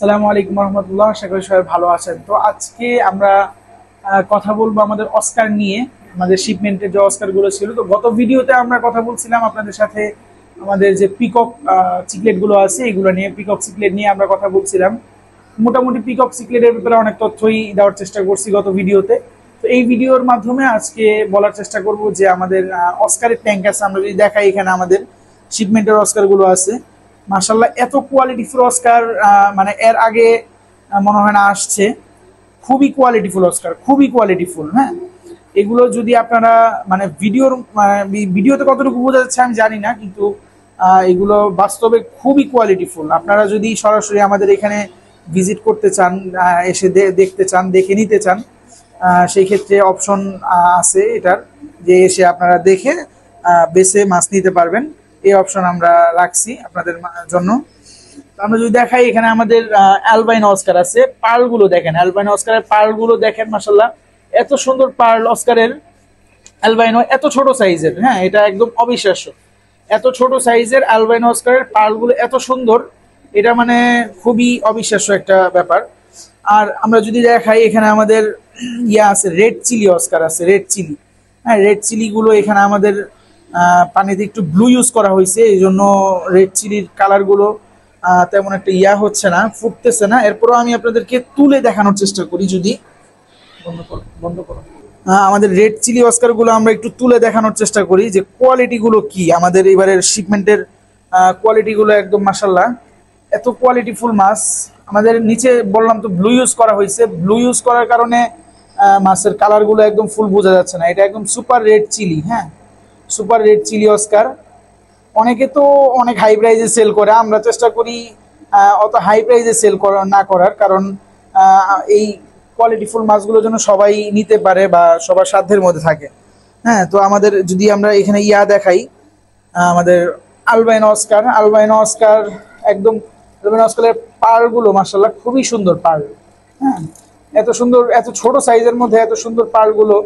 আসসালামু আলাইকুম রহমতুল্লাহ, আশা করি সবাই ভালো আছেন। তো আজকে আমরা কথা বলবো আমাদের অস্কার নিয়ে। আমাদের শিপমেন্টের যে অস্কার গুলো ছিল, তো গত ভিডিওতে আমরা কথা বলছিলাম আপনাদের সাথে আমাদের যে পিকক চিকলেট গুলো আছে এগুলো নিয়ে, পিকক চিকলেট নিয়ে আমরা কথা বলছিলাম। মোটামুটি পিকক চিকলেটের ব্যাপারে অনেক তথ্যই দেওয়ার চেষ্টা করছি গত ভিডিওতে। তো এই ভিডিওর মাধ্যমে আজকে বলার চেষ্টা করব যে আমাদের অস্কারের ট্যাঙ্ক আছে। আমরা যদি দেখাই, এখানে আমাদের শিপমেন্টের অস্কার গুলো আছে। মাশাআল্লাহ, এত কোয়ালিটিফুল অস্কার মানে এর আগে মনে হয় না আসছে। খুবই কোয়ালিটিফুল অস্কার, খুবই কোয়ালিটিফুল। হ্যাঁ, এগুলো যদি আপনারা মানে ভিডিওতে কতটুকু বোঝা যাচ্ছে আমি জানি না, কিন্তু এগুলো বাস্তবে খুবই কোয়ালিটিফুল। আপনারা যদি সরাসরি আমাদের এখানে ভিজিট করতে চান, এসে দেখতে চান, দেখে নিতে চান, সেই ক্ষেত্রে অপশন আছে এটার, যে এসে আপনারা দেখে বেছে মাছ নিতে পারবেন। এই অপশন আমরা রাখছি আপনাদের জন্য। আমরা যদি দেখাই, এখানে আমাদের অ্যালবাইনো অস্কার আছে। পার্ল গুলো দেখেন, অ্যালবাইনো অস্কারের পার্ল গুলো দেখেন, মাশাআল্লাহ এত সুন্দর পার্ল অস্কারের। অ্যালবাইনো এত ছোট সাইজের, হ্যাঁ এটা একদম অবিশ্বাস্য। এত ছোট সাইজের অ্যালবাইনো অস্কারের পার্ল গুলো এত সুন্দর, এটা মানে খুবই অবিশ্বাস্য একটা ব্যাপার। আর আমরা যদি দেখাই, এখানে আমাদের আছে রেড চিলি অস্কার আছে, রেড চিলি। হ্যাঁ, রেড চিলি গুলো এখানে আমাদের পানিতে একটু ব্লু ইউজ করা হয়েছে, এই জন্য রেড চিলির কালার গুলো তেমন একটা হচ্ছে না, ফুটতেছে না। এরপরও আমি আপনাদেরকে তুলে দেখানোর চেষ্টা করি। যদি বন্ধ করো আমাদের রেড চিলি অস্কার গুলো আমরা একটু তুলে দেখানোর চেষ্টা করি যে কোয়ালিটি গুলো কি। আমাদের এবারের শিপমেন্টের কোয়ালিটি গুলো একদম মাশাআল্লাহ, এত কোয়ালিটিফুল মাছ। আমাদের নিচে বললাম তো ব্লু ইউজ করা হয়েছে, ব্লু ইউজ করার কারণে মাছের কালার গুলো একদম ফুল বোঝা যাচ্ছে না। এটা একদম সুপার রেড চিলি। হ্যাঁ, সুপার রেড চিলি অস্কার। অনেকে তো অনেক হাই প্রাইজে সেল করে, আমরা চেষ্টা করি অত হাই প্রাইজে সেল না করার, কারণ এই কোয়ালিটিফুল মাছগুলো যেন সবাই নিতে পারে বা সবার সাধ্যের মধ্যে থাকে। হ্যাঁ, তো আমাদের যদি আমরা এখানে দেখাই, আমাদের আলবাইনো অস্কার, আলবাইনো অস্কার একদম, আলবাইনো অস্কারের পাড়গুলো মাশাআল্লাহ খুবই সুন্দর পাড়। হ্যাঁ, এত সুন্দর, এত ছোট সাইজের মধ্যে এত সুন্দর পাড়গুলো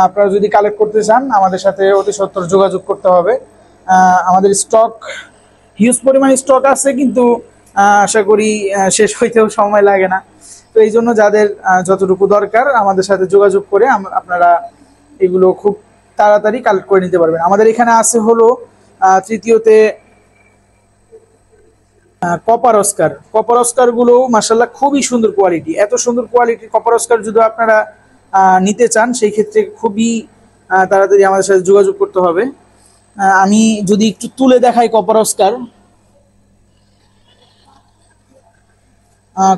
আপনারা যদি কালেক্ট করতে চান, আমাদের সাথে অতি সত্বর যোগাযোগ করতে হবে। আমাদের স্টক, হিউজ পরিমাণ স্টক আছে, কিন্তু আশা করি শেষ হইতেও সময় লাগে না। তো এই জন্য যাদের যতটুকু দরকার আমাদের সাথে যোগাযোগ করে আপনারা এগুলো খুব তাড়াতাড়ি কালেক্ট করে নিতে পারবেন। আমাদের এখানে আছে হলো তৃতীয়তে কপার অস্কার। কপার অস্কার গুলো মাশাআল্লাহ খুবই সুন্দর কোয়ালিটি। এত সুন্দর কোয়ালিটির কপার অস্কার যদি আপনারা নিতে চান, সেই ক্ষেত্রে খুবই তাড়াতাড়ি আমাদের সাথে যোগাযোগ করতে হবে। আমি যদি একটু তুলে দেখাই কপার অস্কার,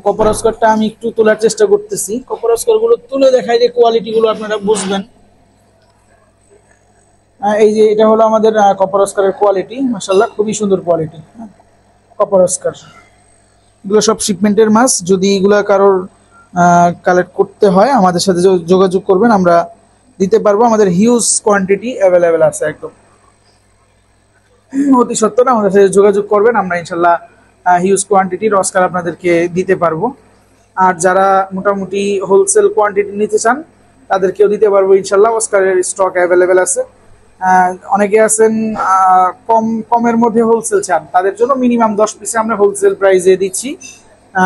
কপার অস্কারটা আমি একটু তোলার চেষ্টা করতেছি। কপার অস্কার গুলো তুলে দেখাই যে কোয়ালিটি গুলো আপনারা বুঝবেন। এই যে এটা হলো আমাদের কপার অস্কারের কোয়ালিটি, মাশাআল্লাহ খুবই সুন্দর কোয়ালিটি। কপার অস্কার এগুলো সব শিপমেন্টের মাছ। যদি এগুলা কারোর কালেক্ট করতে হয়, আমাদের সাথে যোগাযোগ করবেন, আমরা দিতে পারবো। আমাদের হিউজ কোয়ান্টিটি অ্যাভেলেবেল আছে, একদম অতি সত্বর আমাদের সাথে যোগাযোগ করবেন, আমরা ইনশাল্লাহ হিউজ কোয়ান্টিটির অস্কার আপনাদেরকে দিতে পারবো। আর যারা মোটামুটি হোলসেল কোয়ান্টিটি নিতে চান, তাদেরকেও দিতে পারবো ইনশাল্লাহ। অস্কারের স্টক অ্যাভেলেবেল আছে। অনেকে আছেন কমের মধ্যে হোলসেল চান, তাদের জন্য মিনিমাম 10 পিসে আমরা হোলসেল প্রাইসে দিচ্ছি।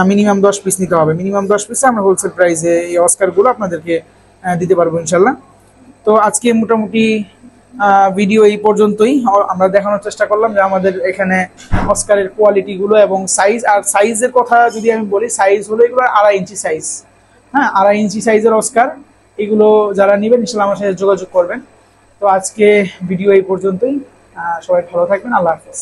মিনিমাম 10 পিস নিতে হবে, মিনিমাম 10 পিসে আমরা হোলসেল প্রাইসে এই অস্কারগুলো আপনাদেরকে দিতে পারবো ইনশাল্লাহ। তো আজকে মোটামুটি ভিডিও এই পর্যন্তই। আমরা দেখানোর চেষ্টা করলাম যে আমাদের এখানে অস্কারের কোয়ালিটি গুলো এবং সাইজ। আর সাইজের কথা যদি আমি বলি, সাইজ হলো এগুলো 2.5 ইঞ্চি সাইজ। হ্যাঁ, 2.5 ইঞ্চি সাইজের অস্কার। এগুলো যারা নেবেন ইনশাল্লাহ আমার সাথে যোগাযোগ করবেন। তো আজকে ভিডিও এই পর্যন্তই। সবাই ভালো থাকবেন, আল্লাহ হাফেজ।